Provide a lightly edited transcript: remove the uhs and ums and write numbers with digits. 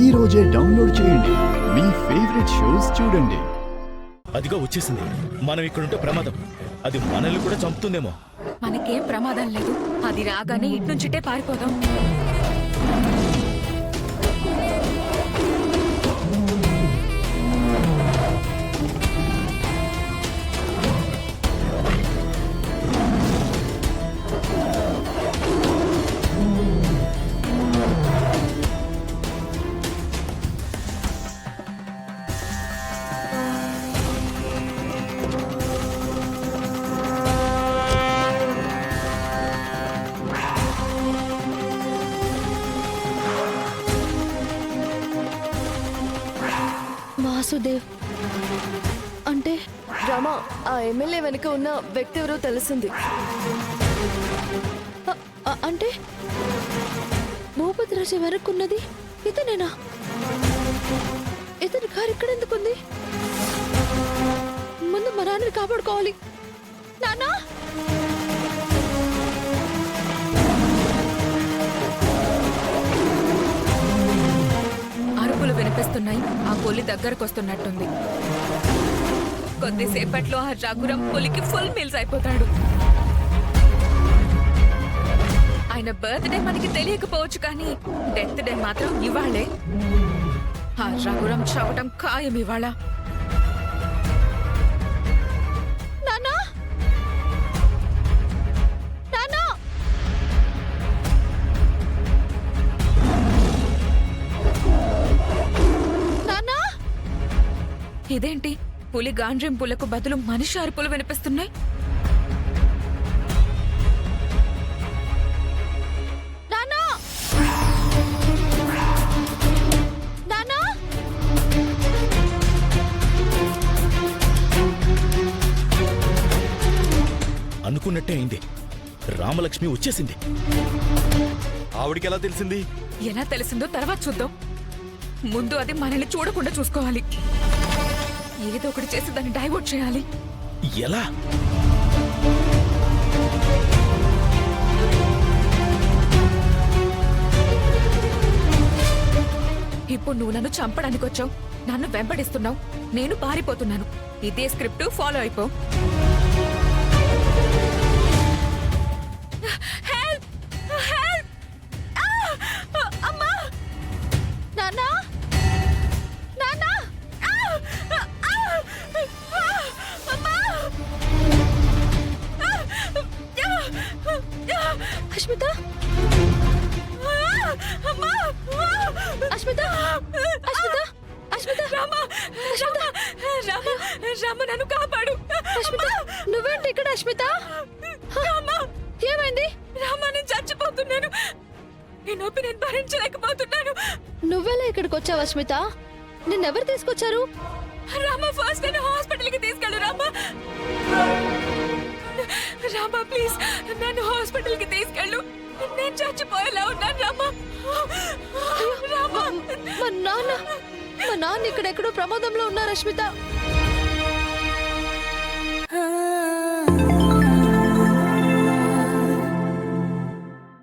ఈ రోజే డౌన్లోడ్ చేయండి. మీ ఫేవరెట్ షోస్ చూడండి. అదిగో వచ్చేసింది. మనం ఇక్కడుంటే ప్రమాదం. అది మనల్ని కూడా చంపుతుందేమో. మనకేం ప్రమాదం లేదు. అది రాగానే ఇటు నుంచిటే పారిపోదాం. వాసుదేవ్ అంటే రామా, ఆ ఎమ్మెల్యే వెనుక ఉన్న వ్యక్తి ఎవరో తెలిసింది. అంటే భూపతి రాజు వెనక్కున్నది ఇతనేనా? ఇతని కారు ఇక్కడ ఎందుకుంది? ముందు మా నాన్నని కాపాడుకోవాలి. నాన్నా, అరుపులు వినిపిస్తున్నాయి. ఆ పులి దగ్గరకు వస్తున్నట్టుంది. కొద్దిసేపట్లో ఆ రఘురం పులికి ఫుల్ మీల్స్ అయిపోతాడు. ఆయన బర్త్డే మనకి తెలియకపోవచ్చు, కానీ డెత్ డే మాత్రం ఇవాళే. ఆ రఘురం చావటం ఖాయం ఇవాళ. నాన్నా, నాన్నా, నాన్నా. ఇదేంటి, పులి గాండ్రింపులకు బదులు మనిషి అరుపులు వినిపిస్తున్నాయి. నాన్నా, నాన్నా. అనుకున్నట్టే అయింది. రామలక్ష్మి వచ్చేసింది. ఆవిడికి ఎలా తెలిసింది? ఎలా తెలిసిందో తర్వాత చూద్దాం. ముందు అది మనల్ని చూడకుండా చూసుకోవాలి. ఏదో ఒకటి చేసి దాన్ని డైవర్ట్ చేయాలి. ఎలా? ఇప్పుడు నువ్వు నన్ను చంపడానికి వచ్చావు, నన్ను వెంబడిస్తున్నావు, నేను పారిపోతున్నాను. ఇదే స్క్రిప్ట్ ఫాలో అయిపో. హెల్ప్! హెల్ప్! అమ్మా! నాన్నా! నాన్నా! అమ్మా! అష్మిత, అష్మిత, అష్మిత, అష్మిత, రామ! నన్ను కాపాడు. అష్మిత, నువ్వేంటి ఇక్కడ? అష్మిత, ఏమైంది? రామ, నేను చచ్చిపోతున్నాను. ఈ నొప్పి నేను భరించలేకపోతున్నాను. నువ్వెలా ఇక్కడికి వచ్చావు అష్మిత? నిన్నెవరు తీసుకొచ్చారు? రామ, ఫస్ట్ నేను హాస్పిటల్కి తీసుకెళ్ళు. రామ ప్లీజ్, నన్ను హాస్పిటల్కి తీసుకెళ్ళు. నేను చచ్చిపోయేలా ఉన్నాను. రామ, మా నాన్న ఇక్కడెక్కడో ప్రమాదంలో ఉన్నారు అష్మిత.